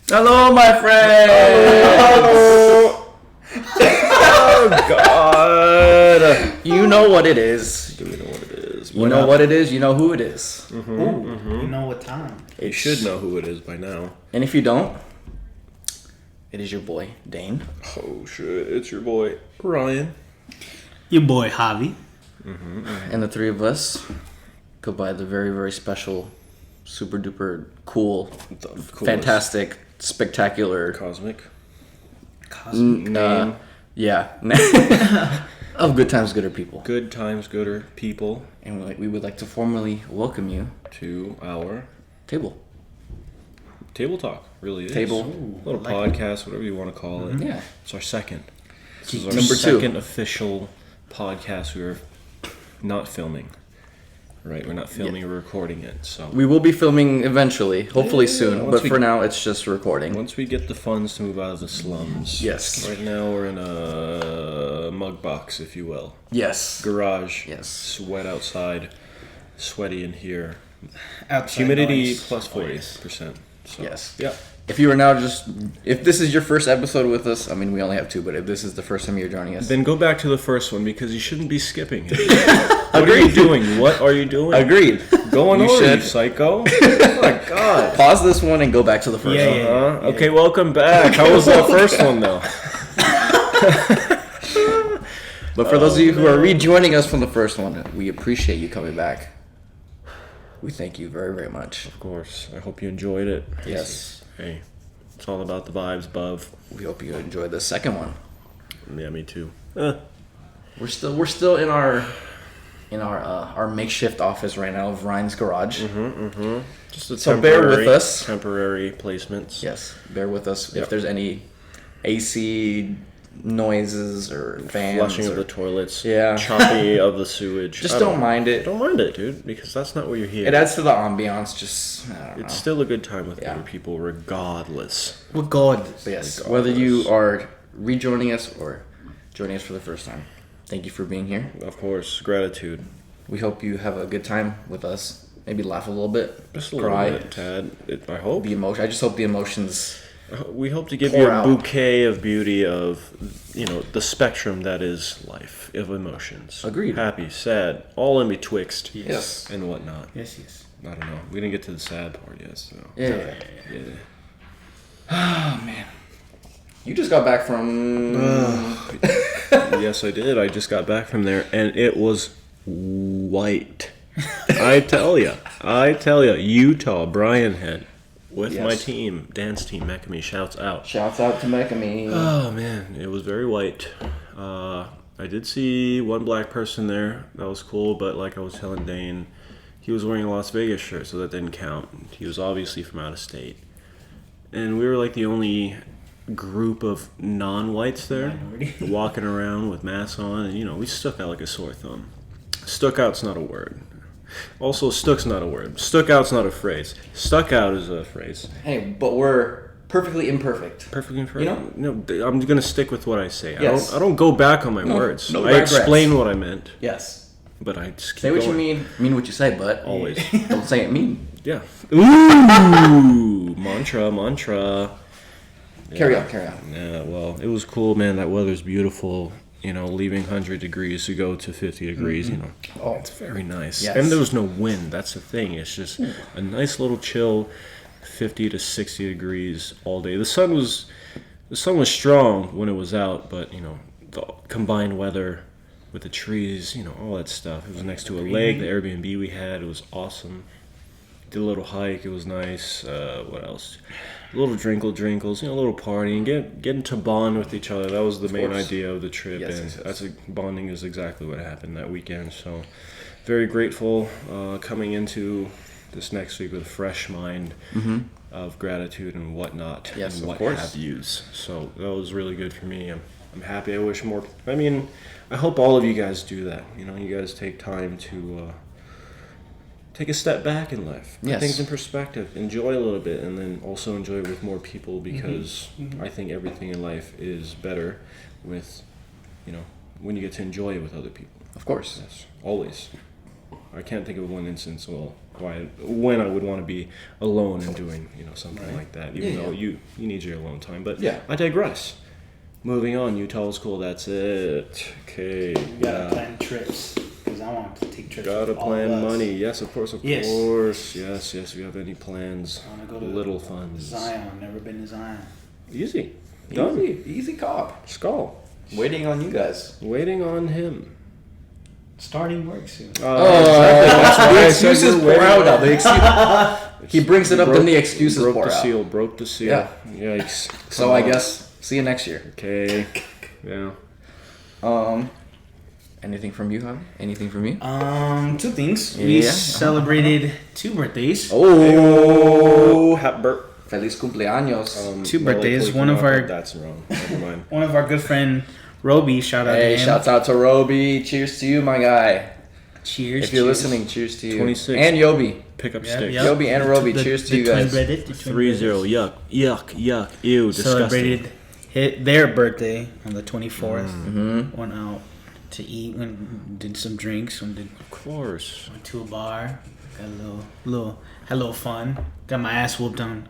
Hello, my friends. Hello. Oh God! You know what it is. Do we know what it is? You know what it is. You know who it is. You know what time? You should know who it is by now. And if you don't, it is your boy Dane. Oh shit! It's your boy Ryan. Your boy Javi. And the three of us go by the very, very special, super duper cool, fantastic, spectacular Cosmic. name. Yeah. Of Good Times, Gooder People. Good times, gooder people. And we would like to formally welcome you To our table. table talk. Really is. Table. Little podcast, whatever you want to call it. Yeah. It's our second. This is our Number two. second official podcast. We're not filming. Right, we're not filming, we're recording it. So We will be filming eventually, hopefully soon, once but for now it's just recording. once we get the funds to move out of the slums. Yes. Right now we're in a mug box, if you will. Yes. Garage. Yes. Sweat outside. Sweaty in here. Outside Humidity noise. plus 40%. So, Yes. Yeah. If you are now if this is your first episode with us, I mean, we only have two, but if this is the first time you're joining us. Then go back to the first one because you shouldn't be skipping it. What are you doing? What are you doing? Agreed. Go on You over, should. you psycho. Oh my god. Pause this one and go back to the first Yeah, one. yeah. Okay, welcome back. How was that first one though? But for those of you who are rejoining us from the first one, we appreciate you coming back. We thank you very, very much. Of course. I hope you enjoyed it. Yes. Hey, it's all about the vibes above. We hope you enjoyed the second one. Yeah, me too. We're still in our makeshift office right now of Ryan's garage. Just a So bear with us. Temporary placements. Yes, bear with us Yep. if there's any AC noises or fans. Flushing or, of the toilets. Yeah. Choppy of the sewage. just I don't mind it. Don't mind it, dude, because that's not what you're here. It adds to the ambiance. Just I don't know. It's still a good time with Yeah. other people, regardless. Regardless. But yes, Regardless. whether you are rejoining us or joining us for the first time, thank you for being here. Of course, gratitude. We hope you have a good time with us. Maybe laugh a little bit, Just a cry. little bit, Tad. I hope. The emotion. I just hope the emotions. We hope to give Pour you a out. bouquet of beauty of, the spectrum that is life, of emotions. Agreed. Happy, sad, all in betwixt. Yes. And whatnot. Yes, yes. I don't know. We didn't get to the sad part yet, so. Yeah. Yeah. Oh man, you just got back from. Yes, I did. I just got back from there, and it was white. I tell ya, Utah, Brian Head, with my Yes. team, dance team, Mekami, shouts out. Shouts out to Mekami. Oh man, it was very white. I did see one black person there. That was cool, but like I was telling Dane, he was wearing a Las Vegas shirt, so that didn't count. He was obviously from out of state. And we were like the only group of non-whites there, Minority. walking around with masks on, and we stuck out like a sore thumb. Stuck out's not a word. Also, stuck's not a word. Stuck out's not a phrase. Stuck out is a phrase. Hey, but we're perfectly imperfect. Perfectly You incorrect. No, I'm gonna stick with what I say. Yes. I don't go back on my words. no I regrets. explain what I meant, Yes. but I just keep Say what going. you mean what you say, but Always. don't say it mean. Yeah. Ooh, mantra. Carry on. Yeah. Well, it was cool, man. That weather's beautiful. Leaving 100 degrees to go to 50 degrees. Oh, It's very nice. Yes. And there was no wind. That's the thing. It's just a nice little chill, 50 to 60 degrees all day. The sun was strong when it was out, but the combined weather with the trees, all that stuff. It was next to a lake. The Airbnb we had, it was awesome. Did a little hike. It was nice. What else? A little drinkles, a little partying, getting to bond with each other. That was the main course. idea of the trip, Yes, and yes, yes. bonding is exactly what happened that weekend. So, very grateful coming into this next week with a fresh mind of gratitude and whatnot, Yes, and of what course. have yous. So that was really good for me. I'm happy. I wish more. I mean, I hope all of you guys do that. You guys take time to. Take a step back in life. Put Yes. things in perspective. Enjoy a little bit, and then also enjoy it with more people because I think everything in life is better with, when you get to enjoy it with other people. of course. Yes, always. I can't think of one instance. Well, when I would want to be alone and doing something like that. Even though you need your alone time, but I digress. Moving on, Utah's cool. That's it. Okay. You gotta plan trips because I want to take trips. Gotta with all of plan us. money. Yes, of course, course. Yes. If you have any plans, I want to go to little funds. Zion. Never been to Zion. Easy. Done. Easy cop. Skull. Waiting on you guys. Waiting on him. Starting work soon. Exactly. That's why The I said excuses we're pour out now. waiting. The excuse. He brings it up, then the excuses broke pour the out. seal. Broke the seal. Yeah. Yikes. So I guess see you next year. Okay. Yeah. Anything from you, Javi? Anything from you? Two things. We Yeah. celebrated 2 birthdays. Oh, Happy birthday. feliz cumpleaños. 2 birthdays. One of our That's wrong. Never mind. one of our good friend Roby. Shout out to Hey, him. shouts out to Roby. Cheers to you, my guy. Cheers. If you're cheers. listening, cheers to you. 26. And Yobi. Pick up Yep, sticks. yep. Yobi and Roby, The- cheers to the you twin guys. brothers, the twin 3-0. brothers. Yuck. Ew. Disgusting. Celebrated their birthday on the 24th. Mm-hmm. Went out to eat. Did some drinks. Went Of course. to a bar. Got had a little fun. Got my ass whooped on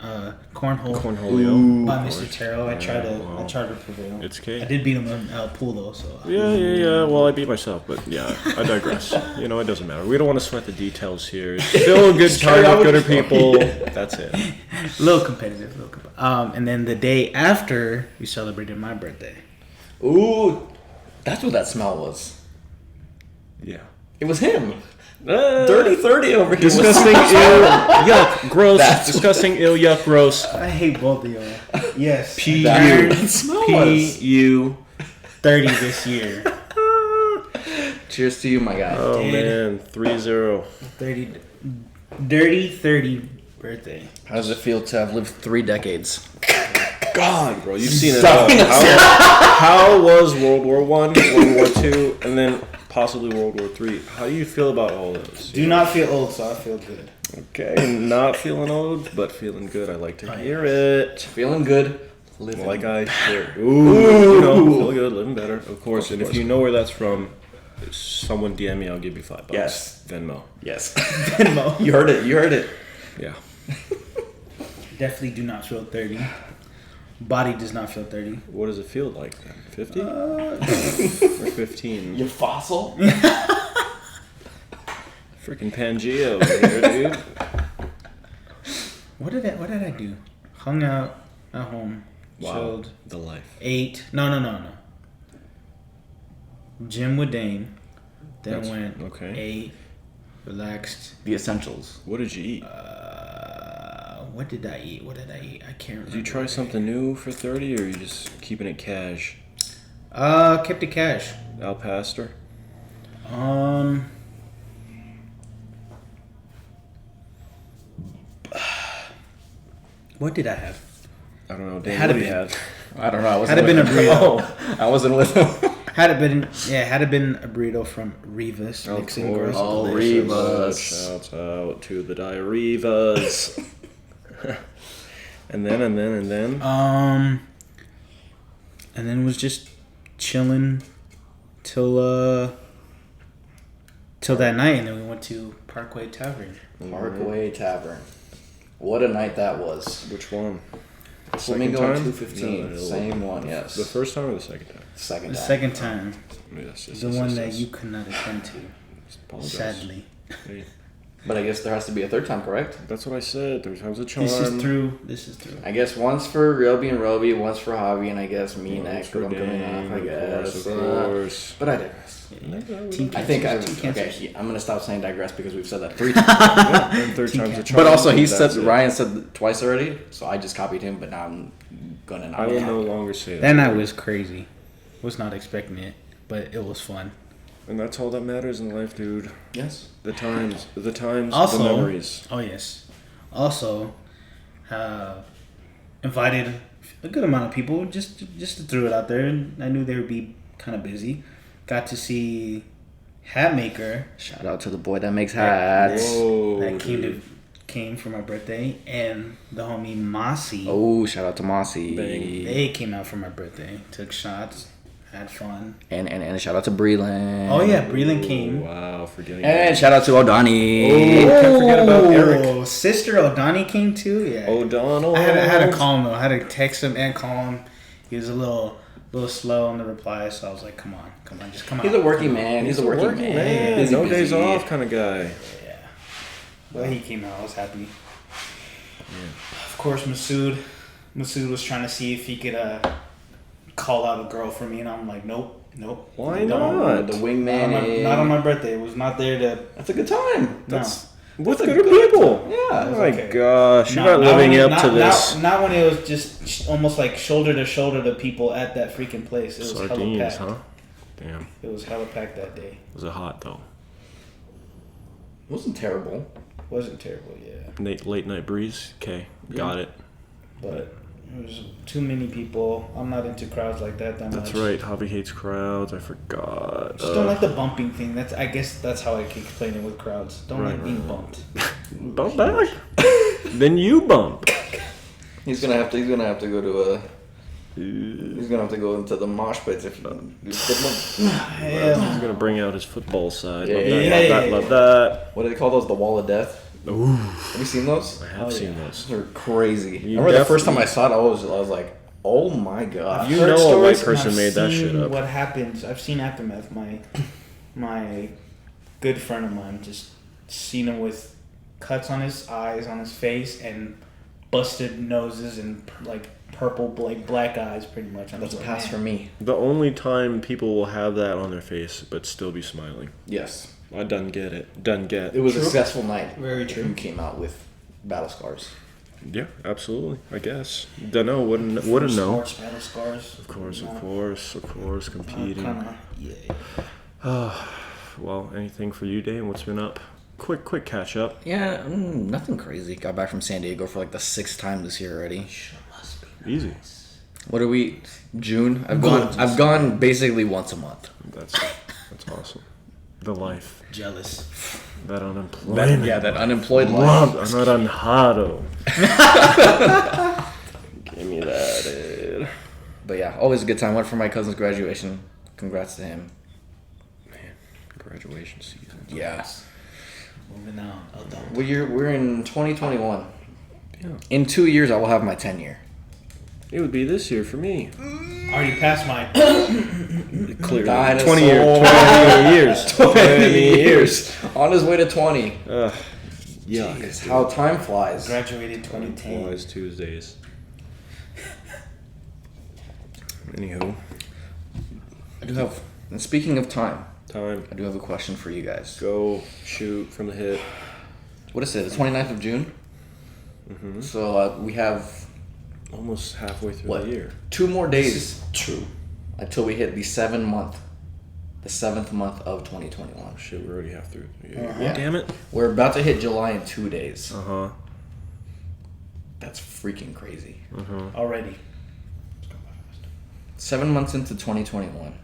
cornhole Cornholio. by Mr. Taro. I tried well, to prevail. It's okay. I did beat him in pool though, so Yeah. Well, I beat myself, but yeah, I digress. It doesn't matter. We don't want to sweat the details here. It's still a good time with gooder people. That's it. a little competitive. And then the day after we celebrated my birthday. Ooh, that's what that smell was. Yeah. It was him. Dirty 30 over here. Disgusting, ill, yuck, gross. That's Disgusting, ill, yuck, gross. I hate both of y'all. Yes. P-U. That smell was. P-U. 30 this year. Cheers to you, my guy. Oh, Dude. man. 3-0. 30. Dirty 30 birthday. How does it feel to have lived 3 decades? God, bro, you've seen it all. How was World War I, World War II, and then possibly World War III? How do you feel about all those? Do not feel old, so I feel good. Okay, not feeling old, but feeling good. I like to hear it. Feeling good. Living. Like I shared. Ooh, feel good, living better, of course. And if you know where that's from, someone DM me, I'll give you $5. Yes. Venmo. Yes. Venmo. You heard it. Yeah. Definitely do not feel 30. Body does not feel 30. What does it feel like then? 50? Or 15? You fossil? Freaking Pangea over here, dude. What did I do? Hung out at home. Wow. Chilled. The life. Ate. No. Gym with Dane. Then That's- went. okay. Ate. Relaxed. The essentials. What did you eat? What did I eat? I can't remember. Did you try something new for 30, or are you just keeping it cash? Kept it cash. Al Pastor? What did I have? I don't know. Dan, Had what it do you been- have? I don't know. I Had it been a burrito? I wasn't with him. Had it been a burrito from Rivas. Of Mixing course. Grill. Oh, delicious. Rivas. Shouts out to the Diarrivas. and then. And then was just chilling till that night, and then we went to Parkway Tavern. Parkway Tavern. What a night that was. Which one? Flamingo Second and time? 215. No, Same one, yes. The first time or the second time? Second The time. second time, Yes. the one that you could not attend to, Apologize. sadly. Hey, But I guess there has to be a third time, correct? that's what I said. 3 times a charm. This is through. I guess once for Roby and Roby, once for Javi, and I guess me next for because I'm coming Dane, off, I of guess. course, of course. But I digress. Team I think I cancers, team okay. cancers. I'm gonna stop saying digress because we've said that 3 times. Yeah, and 3rd time's a charm. But also, he That's said it. Ryan said it twice already, so I just copied him. But now I'm gonna not. I will copy. no longer say That that. night was crazy. Was not expecting it, but it was fun. And that's all that matters in life, dude. Yes. The times, Also, the memories. Oh yes. Also, invited a good amount of people just to throw it out there. And I knew they would be kind of busy. Got to see Hatmaker Shout out to the boy that makes hats. Whoa, that dude. came for my birthday, and the homie Mossy. Oh, shout out to Mossy. Bang. They came out for my birthday. Took shots. Had fun. And a shout out to Breland. Oh yeah, Breland came. Wow, forgetting. And shout out to O'Donnell. Can't forget about Eric. Sister O'Donnell came too. Yeah. O'Donnell. I had to call him though. I had to text him and call him. He was a little slow on the reply, so I was like, "Come on, just come on." He's a working man. He's a working man. Busy, no busy. days off kind of guy. Yeah. Well, he came out. I was happy. Yeah. Of course, Masood was trying to see if he could call out a girl for me, and I'm like, nope. Why not? The wingman. Not on my birthday. It was not there to. That's a good time. That's with good people. Yeah. Oh my gosh, you're not living up to this. Not when it was just almost like shoulder to shoulder to people at that freaking place. It was Sardines, hella packed. huh? Damn. It was hella packed that day. Was it hot though? It wasn't terrible. Wasn't terrible, yeah. Late night breeze. Okay, got it. But there was too many people. I'm not into crowds like that much. That's right. Javi hates crowds. I forgot. Just don't like the bumping thing. I guess that's how I can explain it with crowds. Don't like being bumped. Bump back. Then you bump. He's gonna have to go to He's gonna have to go into the mosh pits if He's gonna bring out his football side. Yeah, Love that. What do they call those? The Wall of Death. Ooh. Have you seen those? I have seen those. They're crazy. You I remember the first time I saw it, I was like, oh my god. You know a white person made that shit up. What happens? I've seen aftermath. My good friend of mine just seen him with cuts on his eyes, on his face, and busted noses and like purple, black eyes, pretty much. That's a pass for me. The only time people will have that on their face but still be smiling. Yes. I done get it. It was a successful night. Very true. Who came out with battle scars? Yeah, absolutely. I guess. Don't know. Wouldn't know. Sports battle scars. Of course, competing. Well, anything for you, Dane? What's been up? Quick catch up. Yeah, nothing crazy. Got back from San Diego for like the 6th time this year already. Easy. What are we? June. I've gone basically once a month. That's awesome. The life. Jealous. That unemployment. That unemployed life. Anaranjado. Give me that, dude. But yeah, always a good time. Went for my cousin's graduation. Congrats to him. Man, graduation season. Yeah. Moving on. We're in 2021. Yeah. In 2 years, I will have my 10-year. It would be this year for me. Already passed mine. Clearly. Dinosaur. 20 years. 20 years. On his way to 20. Yeah. Jeez, how time flies. Graduated 2010. Always Tuesdays. Anywho. I do have, and speaking of time, I do have a question for you guys. Go shoot from the hip. What is it? The 29th of June? Mm-hmm. So we have almost halfway through the year. 2 more days. True. Until we hit the 7th month of 2021. Shit, we're already half through the year. Yeah. Damn it. We're about to hit July in 2 days. Uh-huh. That's freaking crazy. Uh-huh. Already. 7 months into 2021.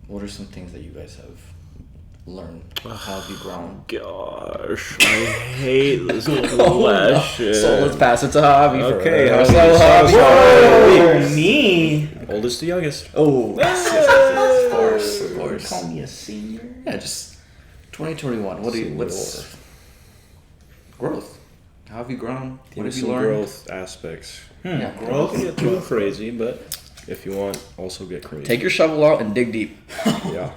What are some things that you guys have learned? How have you grown? Gosh, I hate this question. So let's pass it to Javi. Okay, Javi. Me. Oldest to youngest. Oh, yes, of course. Call me a senior. Yeah, just 2021. What's growth? How have you grown? What have you learned? Growth aspects. Yeah, Growth. Don't get too crazy, but if you want, also get crazy. Take your shovel out and dig deep. Yeah.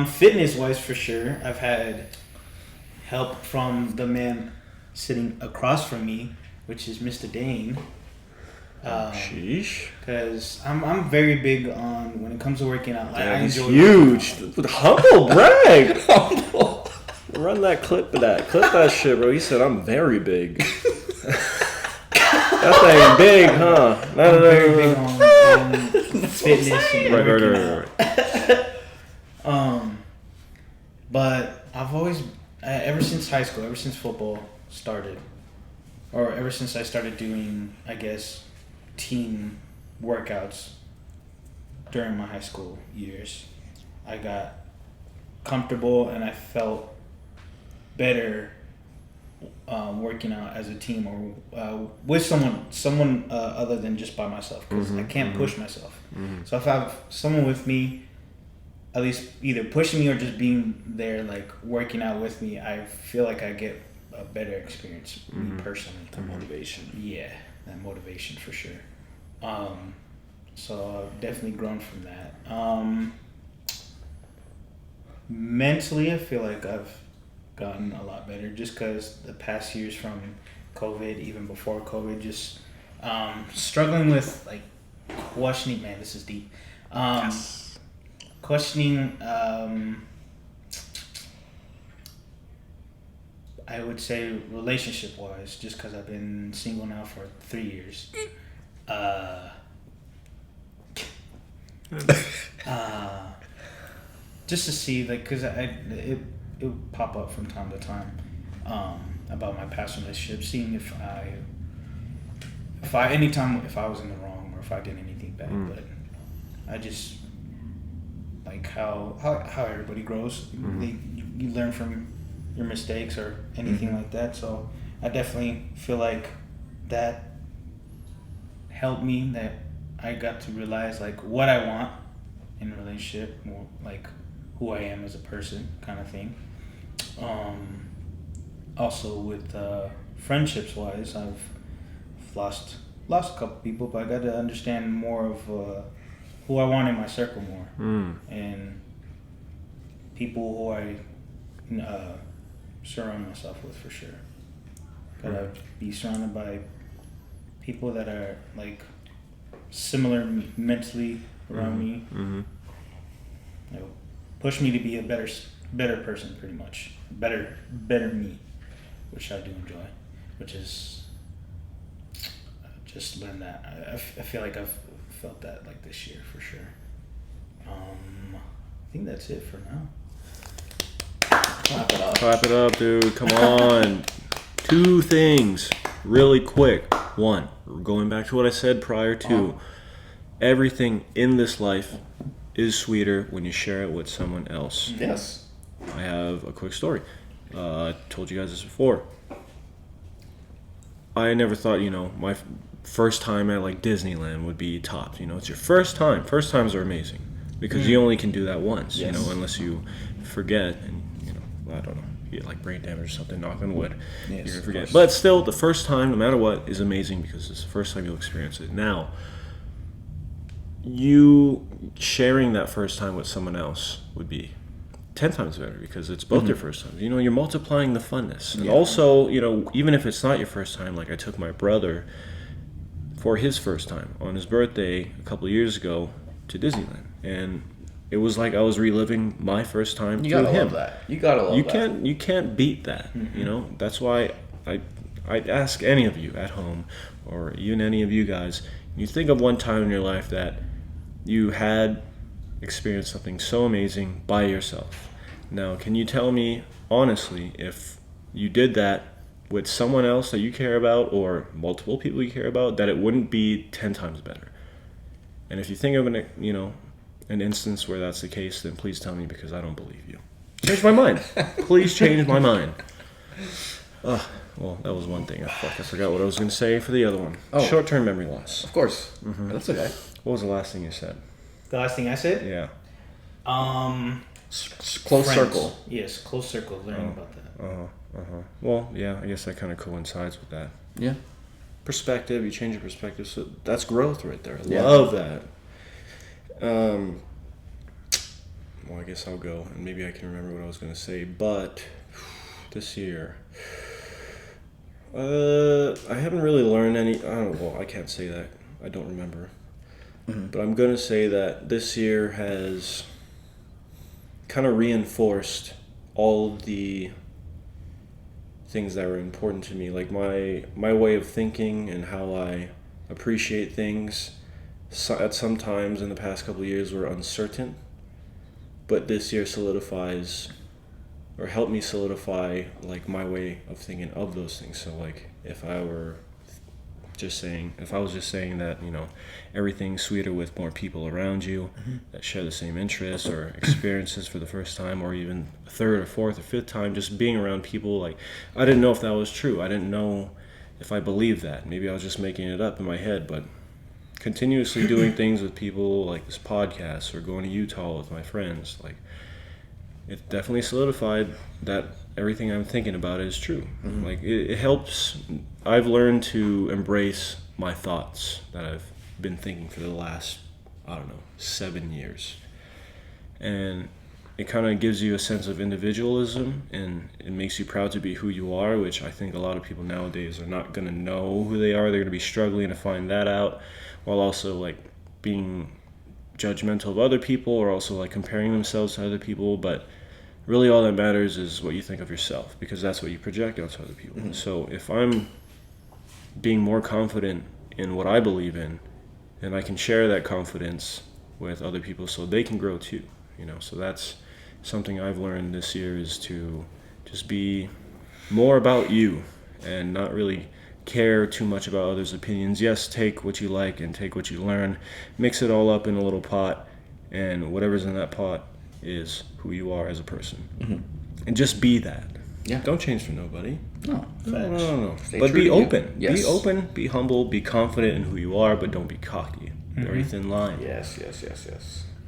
Fitness wise, for sure, I've had help from the man sitting across from me, which is Mr. Dane. Sheesh. Because I'm very big on when it comes to working out. Like, I He's enjoy huge. Humble brag. Run that clip of that. Clip that shit, bro. He said I'm very big. That thing big, huh? I'm very big on fitness and working out. But I've always, ever since high school, ever since football started, or ever since I started doing, I guess, team workouts during my high school years, I got comfortable and I felt better working out as a team or with someone other than just by myself, because I can't push myself. So if I have someone with me, at least either pushing me or just being there, like working out with me, I feel like I get a better experience, me personally. The motivation. Yeah, that motivation for sure. So I've definitely grown from that. Mentally, I feel like I've gotten a lot better just because the past years from COVID, even before COVID, just struggling with like questioning. Man, this is deep. Questioning. I would say relationship wise, just because I've been single now for 3 years. Just to see, like, because it would pop up from time to time about my past relationship, seeing if I was in the wrong or if I did anything bad. But I just like how everybody grows. You learn from your mistakes or anything like that. So I definitely feel like that helped me, that I got to realize like what I want in a relationship, more like who I am as a person, kind of thing. Also with friendships wise, I've lost a couple people, but I got to understand more of who I want in my circle more, and people who I surround myself with, for sure. Gotta be surrounded by people that are like similar mentally around me. You know, push me to be a better person, pretty much. Better me, which I do enjoy. Which is just learn that. I feel like I've felt that like this year for sure. I think that's it for now. Clap it up, dude. Come on. 2 things really quick. 1, going back to what I said prior to, everything in this life is sweeter when you share it with someone else. Yes. I have a quick story. I told you guys this before. I never thought, my first time at like Disneyland would be topped. It's your first time. First times are amazing because you only can do that once, unless you forget and, I don't know, you get like brain damage or something, knock on wood. Yes, you're gonna forget. But still, the first time, no matter what, is amazing because it's the first time you'll experience it. Now, you sharing that first time with someone else would be 10 times better because it's both your first times. You're multiplying the funness. And also, even if it's not your first time, like I took my brother for his first time on his birthday a couple of years ago to Disneyland. And it was like I was reliving my first time through him. You gotta love that. You can't beat that. That's why I'd ask any of you at home, or even any of you guys, you think of one time in your life that you had experienced something so amazing by yourself. Now, can you tell me honestly if you did that with someone else that you care about or multiple people you care about, that it wouldn't be 10 times better? And if you think of an instance where that's the case, then please tell me, because I don't believe you. Change my mind. Please change my mind. Well, that was one thing. I forgot what I was going to say for the other one. Short-term memory loss. Of course. That's okay. What was the last thing you said? The last thing I said? Yeah. Close friends. circle. Yes, close circle. Learning about that. Well, yeah, I guess that kind of coincides with that. Yeah. Perspective. You change your perspective. So that's growth right there. I love that. Well, I guess I'll go, and maybe I can remember what I was going to say, but this year, I haven't really learned any, I can't say that, I don't remember, but I'm going to say that this year has kind of reinforced all of the things that were important to me, like my way of thinking and how I appreciate things. At some times in the past couple of years were uncertain, but this year solidifies, or helped me solidify, like my way of thinking of those things. So like if I were if I was just saying that, everything's sweeter with more people around you that share the same interests or experiences for the first time, or even a third or fourth or fifth time, just being around people, like, I didn't know if that was true. I didn't know if I believed that. Maybe I was just making it up in my head, but continuously doing things with people like this podcast or going to Utah with my friends, like, it definitely solidified that everything I'm thinking about is true. Like, it helps. I've learned to embrace my thoughts that I've been thinking for the last, 7 years. And it kind of gives you a sense of individualism, and it makes you proud to be who you are, which I think a lot of people nowadays are not going to know who they are. They're going to be struggling to find that out, while also, like, being judgmental of other people, or also, like, comparing themselves to other people. But really all that matters is what you think of yourself, because that's what you project onto other people. So if I'm being more confident in what I believe in, then I can share that confidence with other people so they can grow too. So that's something I've learned this year, is to just be more about you and not really care too much about others' opinions. Yes, take what you like and take what you learn, mix it all up in a little pot, and whatever's in that pot is who you are as a person. And just be that. Yeah. Don't change for nobody. No. But be open. Yes. Be open, be humble, be confident in who you are, but don't be cocky. Very thin line. Yes.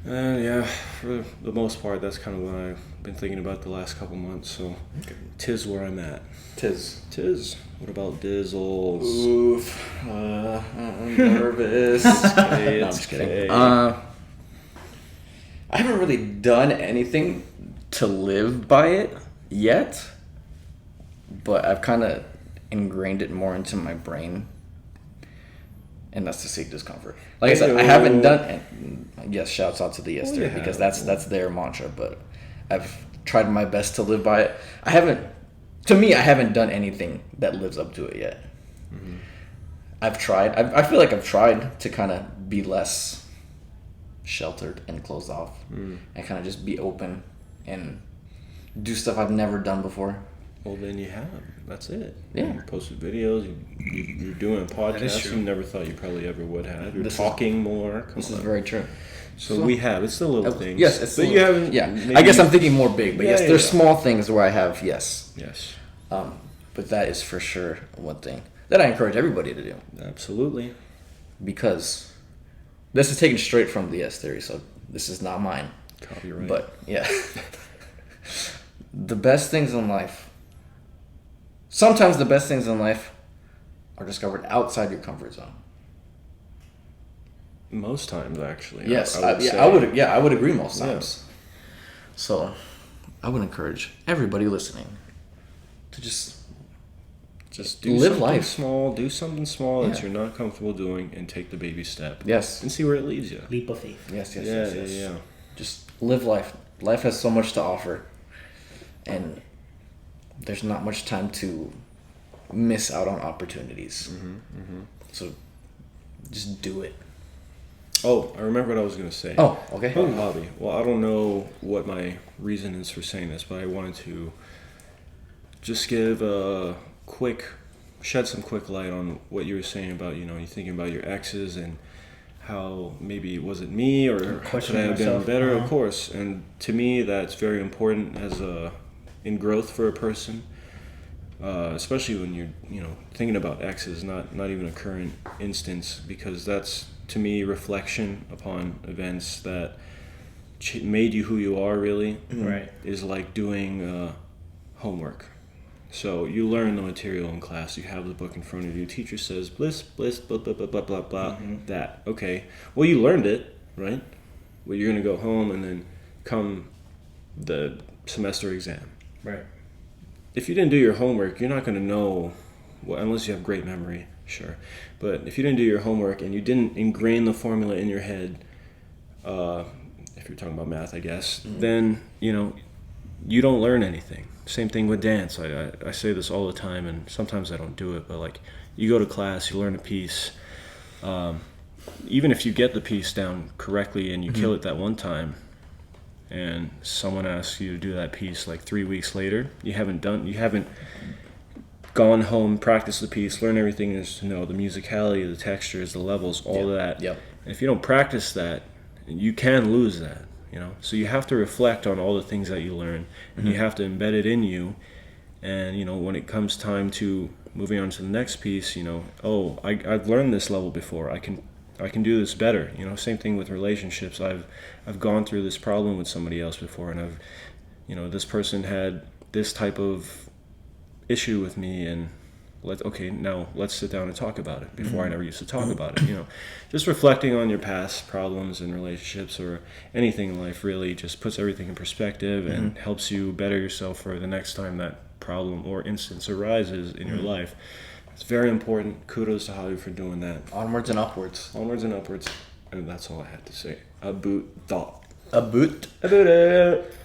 Yeah, for the most part, that's kind of what I've been thinking about the last couple months. So, tis where I'm at. Tis. What about Dizzles? Oof. I'm nervous. Okay, No, I'm just kidding. I haven't really done anything to live by it yet, but I've kind of ingrained it more into my brain, and that's to seek discomfort. Like I said, I haven't done. And yes, shouts out to the Yes Theory, because that's their mantra. But I've tried my best to live by it. I haven't done anything that lives up to it yet. I've tried. I feel like I've tried to kind of be less sheltered and closed off, and kind of just be open and do stuff I've never done before. Well, then you have. That's it. Yeah. You posted videos. You're doing a podcast you never thought you probably ever would have. You're talking more. This is very true. So we have. It's the little things. Yes, it's but you haven't. Yeah, I guess I'm thinking more big, but yes, there's small things where I have Yes. But that is for sure one thing that I encourage everybody to do, Absolutely. because this is taken straight from the Yes Theory, so this is not mine. Copyright. But yeah, the best things in life. Sometimes the best things in life are discovered outside your comfort zone. Most times, actually. Yes, I would agree most times. So, I would encourage everybody listening to just do live something life. small. Do something small that Yeah. you're not comfortable doing, and take the baby step. Yes. And see where it leads you. Leap of faith. Yes. Yeah. Just live life. Life has so much to offer, and there's not much time to miss out on opportunities. So, just do it. Oh, I remember what I was going to say. Oh, okay. Hobby. Well, I don't know what my reason is for saying this, but I wanted to just give shed some quick light on what you were saying about, you thinking about your exes and how maybe was it me or how could I have been better? Of course. And to me, that's very important in growth for a person, especially when you're, thinking about exes, not even a current instance, because that's, to me, reflection upon events that made you who you are, really. Right. Is like doing homework. So you learn the material in class. You have the book in front of you. Teacher says, bliss, blah, blah, blah, blah, blah, blah, that. Okay. Well, you learned it, right? Well, you're going to go home and then come the semester exam. Right. If you didn't do your homework, you're not going to know, unless you have great memory, sure. But if you didn't do your homework and you didn't ingrain the formula in your head, if you're talking about math, I guess, then, you don't learn anything. Same thing with dance. I say this all the time, and sometimes I don't do it, but like, you go to class, you learn a piece. Even if you get the piece down correctly and you kill it that one time, and someone asks you to do that piece like 3 weeks later, you haven't gone home, practiced the piece, learned everything there is to know, the musicality, the textures, the levels, all of that. Yep. And if you don't practice that, you can lose that, So you have to reflect on all the things that you learn, and you have to embed it in you. And, when it comes time to moving on to the next piece, I've learned this level before. I can do this better. Same thing with relationships. I've gone through this problem with somebody else before, and this person had this type of issue with me, and now let's sit down and talk about it. Before I never used to talk about it. Just reflecting on your past problems in relationships or anything in life really just puts everything in perspective and helps you better yourself for the next time that problem or instance arises in your life. It's very important. Kudos to Javier for doing that. Onwards and upwards. Onwards and upwards. And that's all I had to say. About that. About it.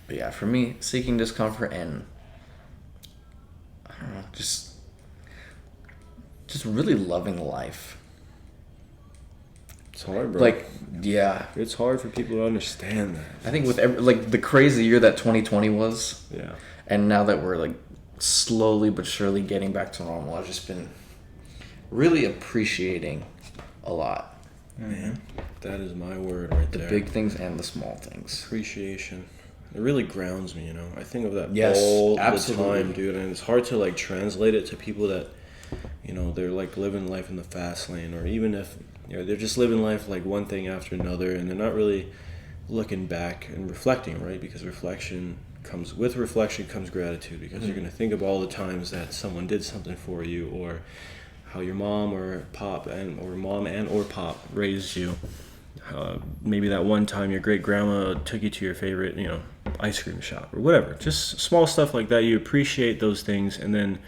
But yeah, for me, seeking discomfort and I don't know, just really loving life. It's hard, bro. Like, yeah. It's hard for people to understand that. I think with the crazy year that 2020 was. Yeah. And now that we're slowly but surely getting back to normal, I've just been really appreciating a lot. Man, that is my word right there. The big things and the small things. Appreciation. It really grounds me, I think of that absolutely. the time, dude. And it's hard to translate it to people that, they're living life in the fast lane, or even if they're just living life one thing after another, and they're not really looking back and reflecting, right? Because reflection comes gratitude, because you're going to think of all the times that someone did something for you, or how your mom or pop or pop raised you. Maybe that one time your great grandma took you to your favorite, ice cream shop or whatever. Just small stuff like that. You appreciate those things, and then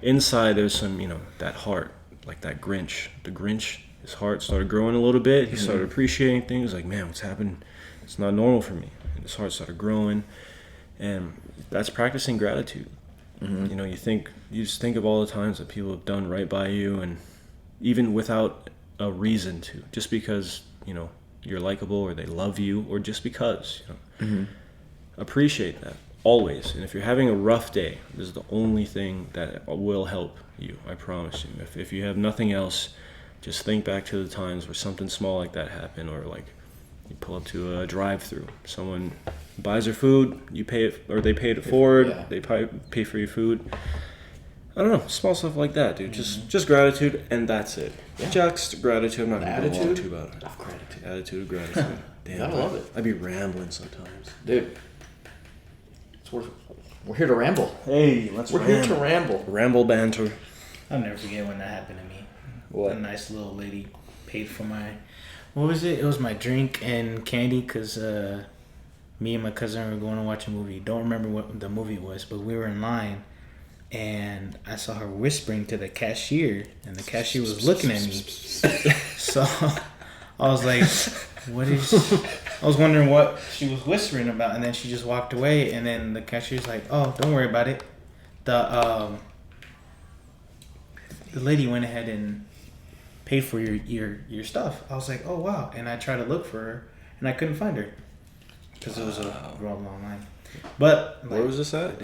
inside there's some, that heart, like that Grinch. The Grinch, his heart started growing a little bit. He started appreciating things. Like, man, what's happened? It's not normal for me. And his heart started growing, and that's practicing gratitude. You just think of all the times that people have done right by you, and even without a reason to, just because you're likable, or they love you, or just because appreciate that always. And if you're having a rough day, this is the only thing that will help you, I promise you. If you have nothing else, just think back to the times where something small like that happened, or you pull up to a drive-through, someone buys your food, you pay it, or they paid it forward, they pay for your food. I don't know, small stuff like that, dude. Just gratitude, and that's it. Yeah. Just gratitude. I'm not going to go on too about it. Of gratitude. Attitude of gratitude. Damn, I love it. I'd be rambling sometimes. Dude, we're here to ramble. Hey, we're here to ramble. Ramble banter. I'll never forget when that happened to me. What? A nice little lady paid for my... What was it? It was my drink and candy, because me and my cousin were going to watch a movie. Don't remember what the movie was, but we were in line. And I saw her whispering to the cashier, and the cashier was looking at me. So I was like, what is... I was wondering what she was whispering about, and then she just walked away, and then the cashier's like, oh, don't worry about it. The lady went ahead and paid for your stuff. I was like, oh, wow. And I tried to look for her, and I couldn't find her because it was a real long line. But... Where was this at?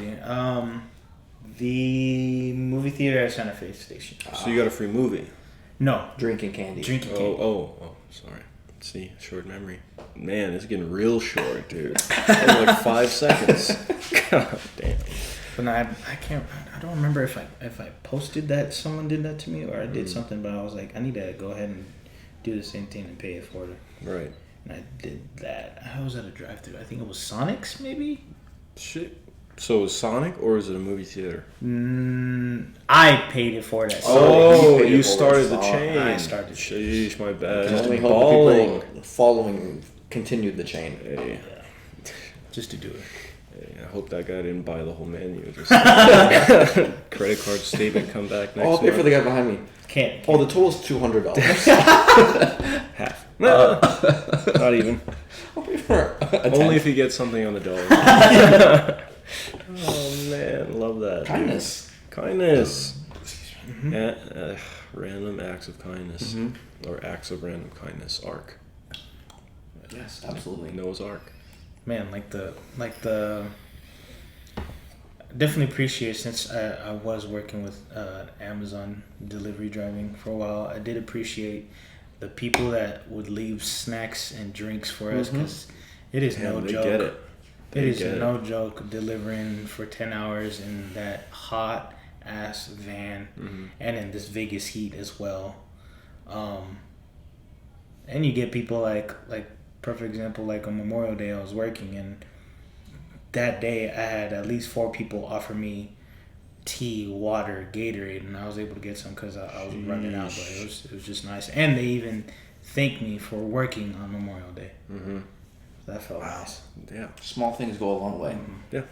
The movie theater at Santa Fe Station. So you got a free movie? No. Drinking candy. Oh, sorry. See, short memory. Man, it's getting real short, dude. Only 5 seconds. God damn. But no, I don't remember if I posted that someone did that to me, or I did something, but I was like, I need to go ahead and do the same thing and pay it forward. Right. And I did that. I was at a drive-thru. I think it was Sonic's, maybe? Shit. So is Sonic, or is it a movie theater? I paid it for that. Oh, you started the chain. I started the chain. Sheesh, my bad. I only hope the people following continued the chain. Hey. Just to do it. Hey, I hope that guy didn't buy the whole menu. Just credit card statement come back next I'll pay for the guy behind me. Can't. Oh, the total's $200. Half. Not even. I'll pay for Only if you get something on the dollar. Oh man, love that. Kindness. Random acts of kindness, or acts of random kindness. Arc. Yes, absolutely. Noah's Ark. Man, like the definitely appreciate, since I was working with Amazon delivery driving for a while, I did appreciate the people that would leave snacks and drinks for us, because it is no they joke. get it. It is no joke delivering for 10 hours in that hot ass van, and in this Vegas heat as well. And you get people like perfect example, like on Memorial Day I was working, and that day I had at least 4 people offer me tea, water, Gatorade, and I was able to get some because I was running out. But it was just nice, and they even thanked me for working on Memorial Day. That felt nice. Yeah. Small things go a long way. Yeah.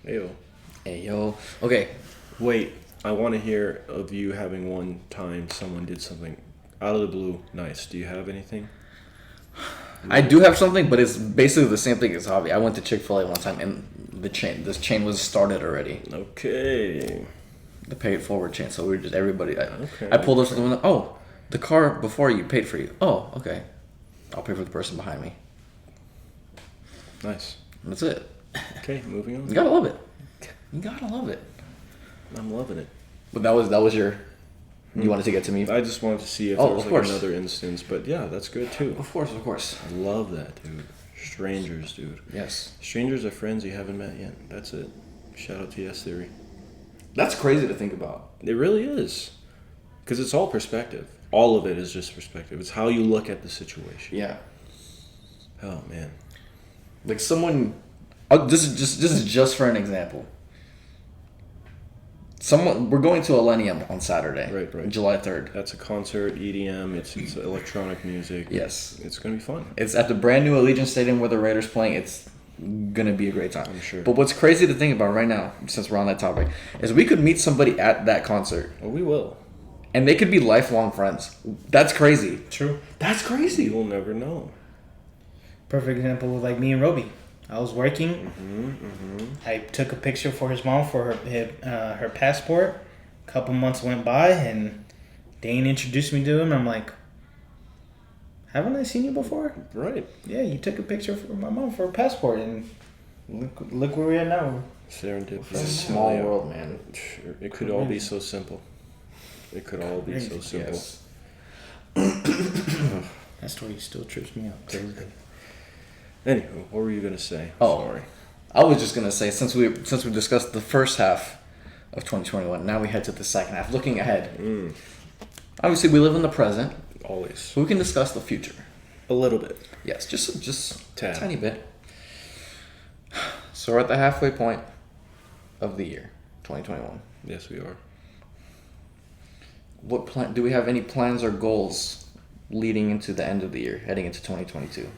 Ayo. Ayo. Okay. Wait, I want to hear of you having one time someone did something out of the blue nice. Do you have anything? I do have something, but it's basically the same thing as Javi. I went to Chick-fil-A one time, and this chain was started already. Okay. The pay it forward chain. So we were just everybody. I pulled up to the window. Oh, the car before you paid for you. Oh, okay. I'll pay for the person behind me. Nice. And that's it. Okay, moving on. You gotta love it. You gotta love it. I'm loving it. But that was your. You wanted to get to me. I just wanted to see if there was of course. another instance, but yeah, that's good too. Of course. I love that, dude. Strangers, dude. Yes. Strangers are friends you haven't met yet. That's it. Shout out to Yes Theory. That's crazy to think about. It really is. Because it's all perspective. All of it is just perspective. It's how you look at the situation. Yeah. Oh, man. Like someone. This is just for an example. We're going to Millennium on Saturday. Right. July 3rd. That's a concert, EDM, it's electronic music. Yes. It's going to be fun. It's at the brand new Allegiant Stadium where the Raiders playing. It's going to be a great time. I'm sure. But what's crazy to think about right now, since we're on that topic, is we could meet somebody at that concert. Well, we will. And they could be lifelong friends. That's crazy. True. That's crazy. You will never know. Perfect example with like me and Roby. I was working. I took a picture for his mom for her passport. A couple months went by, and Dane introduced me to him. I'm like, haven't I seen you before? Right. Yeah, you took a picture for my mom for her passport, and look where we are now. Serendipity. It's a small world, man. Sure. It could all be so simple. It could all be so simple. Yes. That story still trips me out. Anywho, what were you going to say? Oh, Sorry. I was just gonna say, since we discussed the first half of 2021, now we head to the second half. Looking ahead, obviously we live in the present, Always. so we can discuss the future. A little bit. Yes, just a Tad. tiny bit. So we're at the halfway point of the year, 2021. Yes, we are. What plan? Do we have any plans or goals leading into the end of the year, heading into 2022?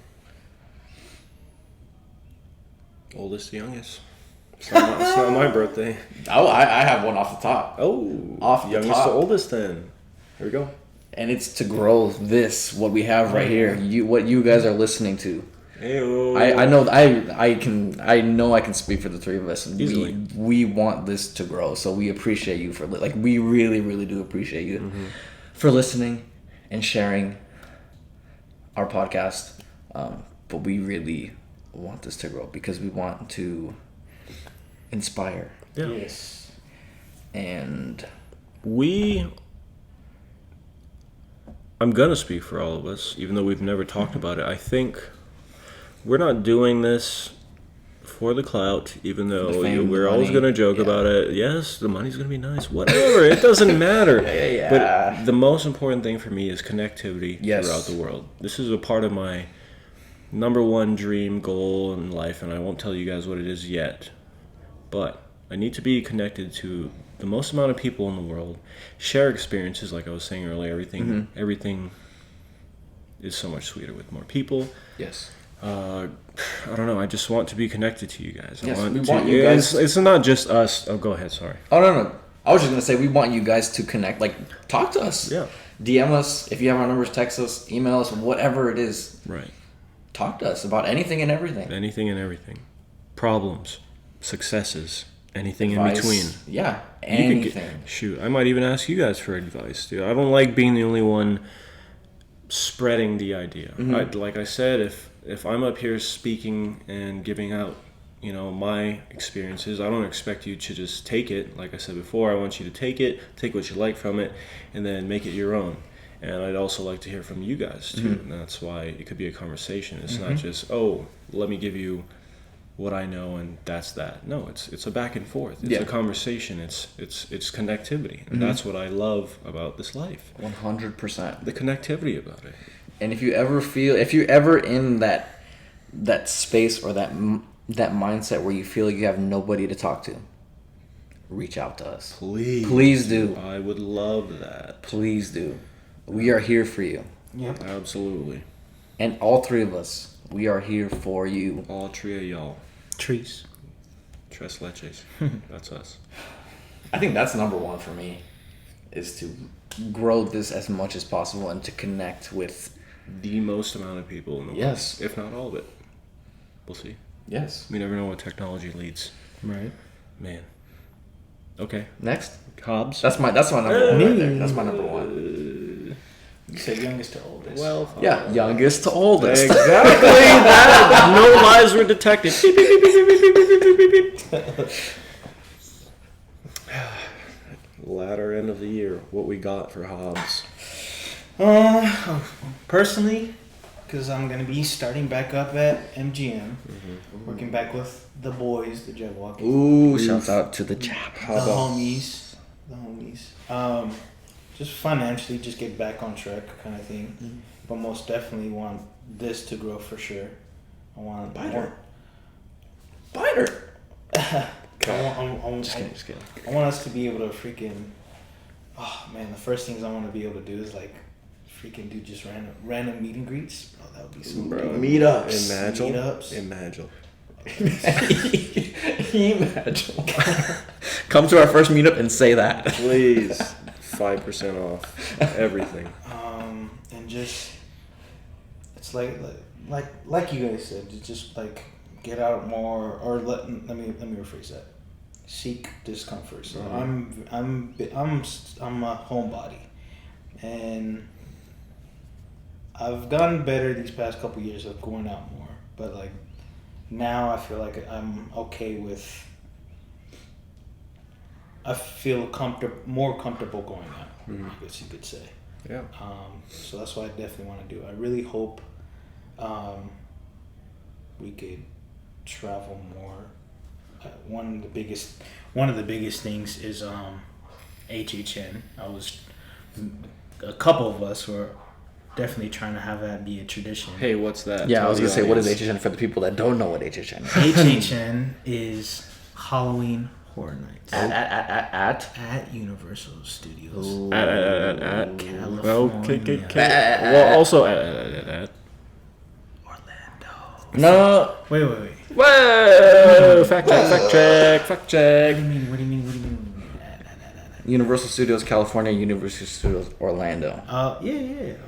Oldest to youngest. It's not my birthday. Oh, I have one off the top. Oh. Off the youngest top. to oldest then. Here we go. And it's to grow what we have right here. What you guys are listening to. Hey-o. I know I can speak for the three of us. Easily. We want this to grow, so we appreciate you for we really, really do appreciate you for listening and sharing our podcast. But we really want this to grow because we want to inspire. Yeah. Yes. And I'm gonna speak for all of us, even though we've never talked about it. I think we're not doing this for the clout, even though The fame, we're the always money. gonna joke Yeah. about it. Yes, the money's gonna be nice. Whatever, it doesn't matter. Yeah. But the most important thing for me is connectivity Yes. throughout the world. This is a part of my number one dream goal in life, and I won't tell you guys what it is yet. But I need to be connected to the most amount of people in the world, share experiences, like I was saying earlier. Everything is so much sweeter with more people. yes. I don't know. I just want to be connected to you guys. Yes, we want you guys- It's not just us. Oh, go ahead. Sorry. Oh no. I was just gonna say we want you guys to connect. Talk to us. Yeah. DM us if you have our numbers. Text us. Email us. Whatever it is. Right. Talk to us about anything and everything. Anything and everything. Problems, successes, anything Advice. in between. Yeah. You can Anything. Shoot, I might even ask you guys for advice, dude. I don't like being the only one spreading the idea. Like I said, if I'm up here speaking and giving out my experiences. I don't expect you to just take it. Like I said before, I want you to take what you like from it, and then make it your own. And I'd also like to hear from you guys too. And that's why it could be a conversation. It's not just, let me give you what I know and that's that. No, it's a back and forth. It's a conversation. It's connectivity. And that's what I love about this life. 100%. The connectivity about it. And if you're ever in that space or that mindset where you feel like you have nobody to talk to, reach out to us. Please do. I would love that. Please do. We are here for you. Yep. Absolutely. And all three of us, we are here for you. All three of y'all. Trees. Tres leches. That's us. I think that's number one for me, is to grow this as much as possible and to connect with the most amount of people in the world. Yes. If not all of it. We'll see. Yes. We never know what technology leads. Right. Man. Okay. Next. Hobbs. That's my number one right there. That's my number one. You said youngest to oldest. Well, Yeah, youngest to oldest. Exactly. That. No lies were detected. Beep, beep, beep, beep, beep, beep, beep, beep, beep. Latter end of the year. What we got for Hobbs? Personally, because I'm gonna be starting back up at MGM, working back with the boys, the Jaguars. Ooh, shouts out to the Jab. The homies. Just financially, just get back on track kind of thing. But most definitely want this to grow for sure. I want Biter. Just kidding. I want us to be able to freaking. Oh man, the first things I want to be able to do is like freaking do just random meet and greets. Oh, that would be so Bro, good. meetups. Imagine. Imagine. Come to our first meetup and say that. Please. 5% off everything. And just it's like you guys said, just like get out more, or let me rephrase that. Seek discomfort. So I'm a homebody, and I've gotten better these past couple years of going out more. But like now, I feel like I'm okay with. I feel more comfortable going out. I guess you could say. Yeah. So that's what I definitely want to do. I really hope we could travel more. One of the biggest things is HHN. A couple of us were definitely trying to have that be a tradition. Hey, what's that? Yeah, Tell I was the gonna say, what is audience. HHN for the people that don't know what HHN is? HHN is Halloween Horror Nights At Universal Studios. At. California. Okay. Well, also at. Orlando. No. Wait. Whoa! Fact check. What do you mean? Universal Studios California, Universal Studios Orlando. Yeah, Orlando.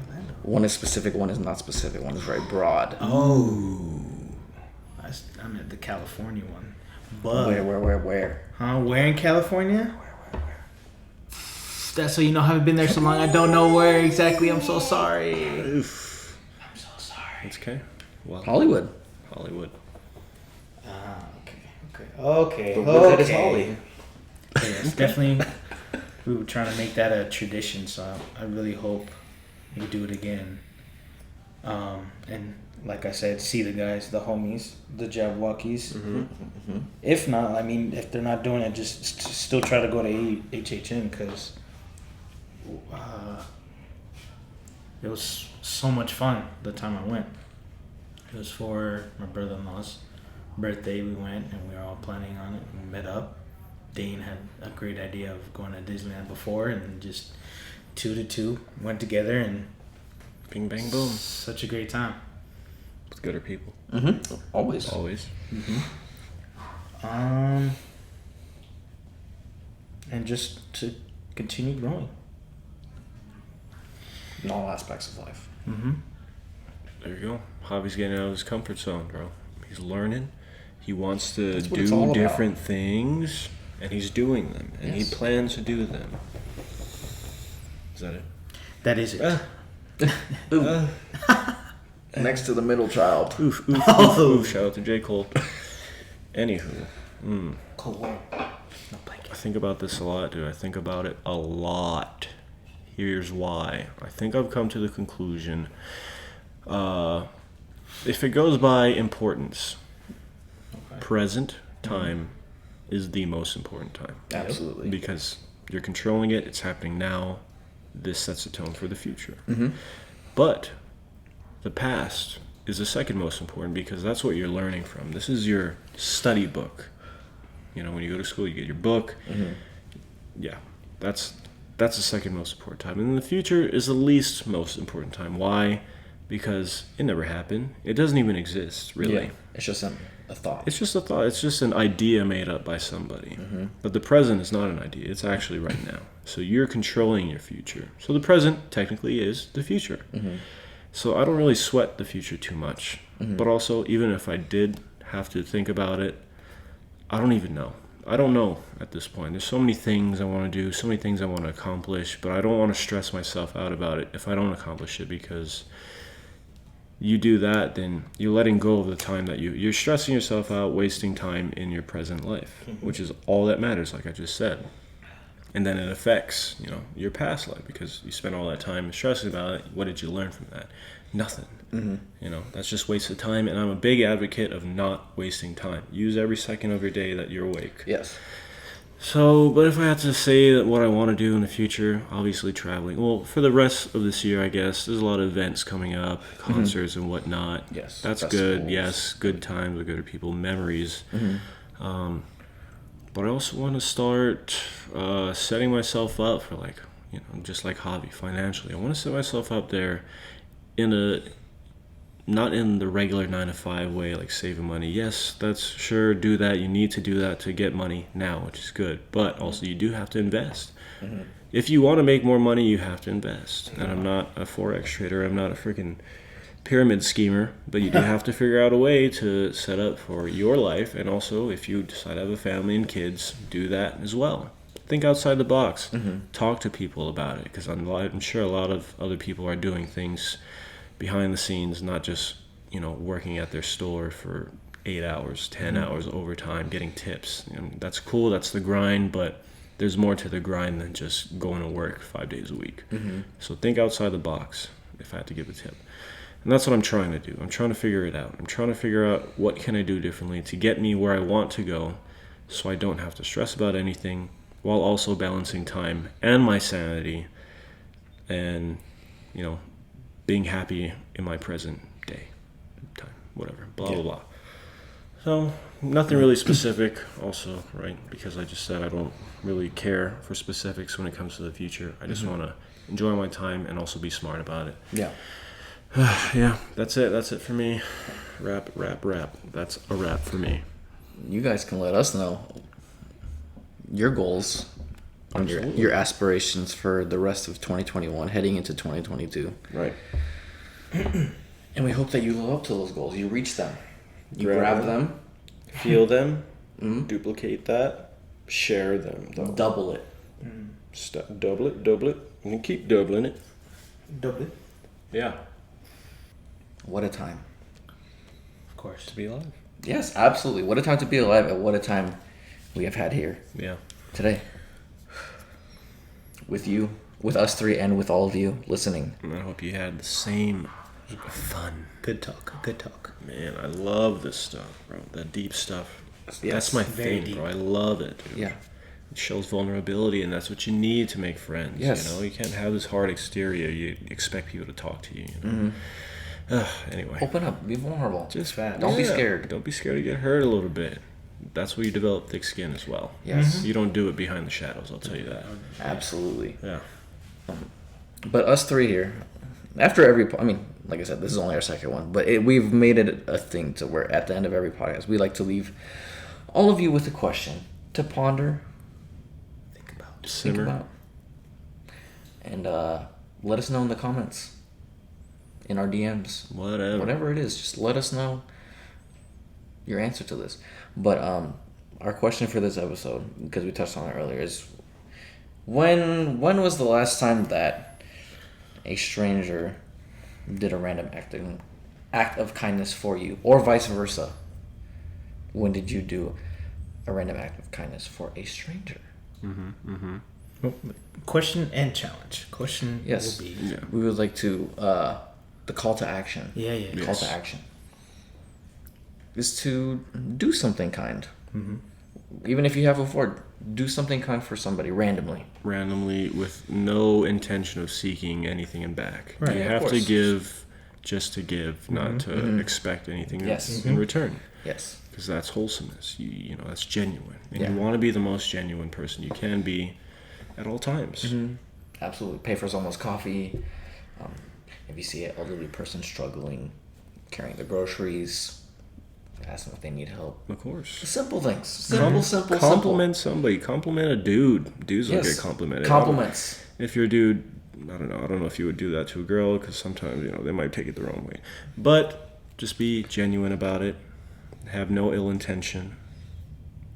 One is specific, one is not specific, one is very broad. Oh. I'm at the California one. But Where? Huh? Where in California? That's so you know I haven't been there so long. I don't know where exactly. I'm so sorry. Oof. I'm so sorry. It's okay. Well, Hollywood. Okay. That is Holly. Yes, definitely. We were trying to make that a tradition, so I really hope we do it again. And like I said, see the guys, the homies, the Jabwalkies. If not, I mean, if they're not doing it, just still try to go to HHN because it was so much fun the time I went. It was for my brother-in-law's birthday. We went and we were all planning on it. We met up. Dane had a great idea of going to Disneyland before, and just 2 to 2 went together, and Bing, bang, boom. such a great time. With gooder people. Always. And just to continue growing. In all aspects of life. There you go. Javi's getting out of his comfort zone, bro. He's learning. He wants to That's what it's all do about. different things, and he's doing them, and Yes. he plans to do them. Is that it? That is it. Next to the middle child. Oof. Shout out to J. Cole. Anywho. Cold War. No blanket. I think about this a lot, dude. I think about it a lot. Here's why. I think I've come to the conclusion, if it goes by importance, present time is the most important time. Absolutely. Because you're controlling it, it's happening now. This sets the tone for the future. Mm-hmm. But the past is the second most important because that's what you're learning from. This is your study book. You know, when you go to school, you get your book. Mm-hmm. Yeah, that's the second most important time. And the future is the least most important time. Why? Because it never happened. It doesn't even exist, really. Yeah. It's just a thought. It's just a thought. It's just an idea made up by somebody. Mm-hmm. But the present is not an idea. It's actually right now. So you're controlling your future. So the present technically is the future. Mm-hmm. So I don't really sweat the future too much. Mm-hmm. But also, even if I did have to think about it, I don't even know. I don't know at this point. There's so many things I want to do, so many things I want to accomplish, but I don't want to stress myself out about it if I don't accomplish it, because you do that, then you're letting go of the time that you're stressing yourself out, wasting time in your present life, which is all that matters, like I just said. And then it affects, your past life, because you spent all that time stressing about it. What did you learn from that? Nothing. Mm-hmm. That's just wasted time. And I'm a big advocate of not wasting time. Use every second of your day that you're awake. Yes. So, but if I had to say that what I want to do in the future, obviously traveling. Well, for the rest of this year, I guess, there's a lot of events coming up, concerts and whatnot. Yes. That's festivals. good. Yes, good times with good people, memories. Mm-hmm. But I also want to start setting myself up for just like Javi, financially. I want to set myself up there not in the regular 9-to-5 way, like saving money. Yes, that's sure, do that. You need to do that to get money now, which is good. But also you do have to invest. Mm-hmm. If you want to make more money, you have to invest. And I'm not a Forex trader. I'm not a freaking pyramid schemer, but you do have to figure out a way to set up for your life. And also, if you decide to have a family and kids, do that as well. Think outside the box. Talk to people about it, because I'm sure a lot of other people are doing things behind the scenes, not just working at their store for 8 hours, 10 hours overtime, getting tips. That's cool, that's the grind, but there's more to the grind than just going to work 5 days a week. So think outside the box, if I had to give a tip. And that's what I'm trying to do. I'm trying to figure it out. I'm trying to figure out what can I do differently to get me where I want to go, so I don't have to stress about anything, while also balancing time and my sanity and, being happy in my present day, time, whatever, blah, blah, blah. So, nothing really specific also, right? Because I just said I don't really care for specifics when it comes to the future. I just want to enjoy my time and also be smart about it. Yeah. Yeah, that's it. That's it for me. Rap. That's a wrap for me. You guys can let us know your goals and Absolutely. your aspirations for the rest of 2021 heading into 2022. Right. And we hope that you live up to those goals. You reach them. You grab them. Feel them. Duplicate that. Share them. Double it. Double it. And keep doubling it. Double. Yeah. What a time. Of course. To be alive. Yes, absolutely. What a time to be alive, and what a time we have had here Yeah. today. With you, with us three, and with all of you listening. And I hope you had the same fun. Good talk. Man, I love this stuff, bro. That deep stuff. Yes, That's my very thing, deep. bro. I love it, dude. Yeah. It shows vulnerability, and that's what you need to make friends. Yes. You can't have this hard exterior. You expect people to talk to you. Anyway. Open up. Be vulnerable. Just Facts. Don't be scared. Don't be scared to get hurt a little bit. That's where you develop thick skin as well. Yes. You don't do it behind the shadows, I'll tell you that. Absolutely. Yeah. But us three here, after every, like I said, this is only our second one, but we've made it a thing to where at the end of every podcast, we like to leave all of you with a question to ponder, think Simmer. about, and let us know in the comments, in our DMs, whatever it is. Just let us know your answer to this. But our question for this episode, because we touched on it earlier, is when was the last time that a stranger did a random act of kindness for you, or vice versa? When did you do a random act of kindness for a stranger? Question and challenge. Question Yes. will be. Yeah. We would like to, the call to action. Yeah. Call to action is to do something kind. Even if you have afford, do something kind for somebody randomly. Randomly, with no intention of seeking anything in back. Right. You Yeah, of have to course. give just to give, not to expect anything Yes. in return. Yes. Because that's wholesomeness. You know, that's genuine. And Yeah. you want to be the most genuine person you can be at all times. Absolutely. Pay for someone's coffee. If you see an elderly person struggling, carrying the groceries, ask them if they need help. Of course. Simple things. Simple. Compliment somebody. Compliment a dude. Dudes don't Yes. get complimented. Compliments. If you're a dude, I don't know if you would do that to a girl, because sometimes, they might take it the wrong way. But just be genuine about it. Have no ill intention.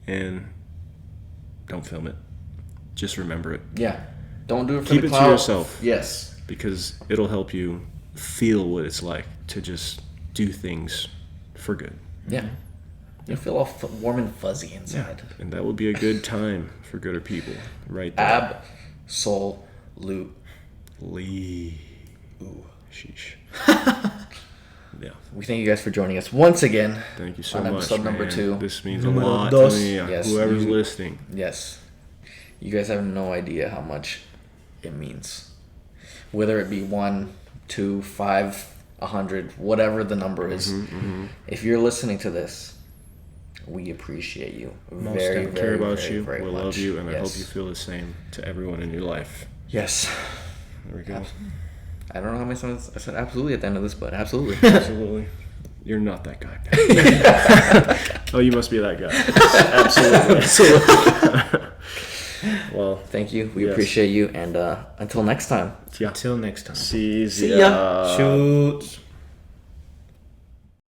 And don't film it. Just remember it. Yeah. Don't do it for Keep the it to clout. yourself. Yes. Because it'll help you feel what it's like to just do things for good. Yeah. You'll feel all warm and fuzzy inside. And that would be a good time for gooder people. Right there. Absolute. Lee. Ooh. Sheesh. Yeah. We thank you guys for joining us once again. Thank you so on much. episode number man. 2. This means a Numero lot dos. to me. Yes, Whoever's you- listening. Yes. You guys have no idea how much it means. Whether it be 1, 2, 5, 100, whatever the number is. If you're listening to this, we appreciate you very, We care about very, you. very We much. love you, and I Yes. hope you feel the same to everyone in your life. Yes. There we go. I don't know how many times I said absolutely at the end of this, but absolutely. Absolutely. You're not that guy. Oh, you must be that guy. Absolutely. Well, Thank you. We Yes. appreciate you. And until next time. yeah. Until next time. See See ya. Shoot.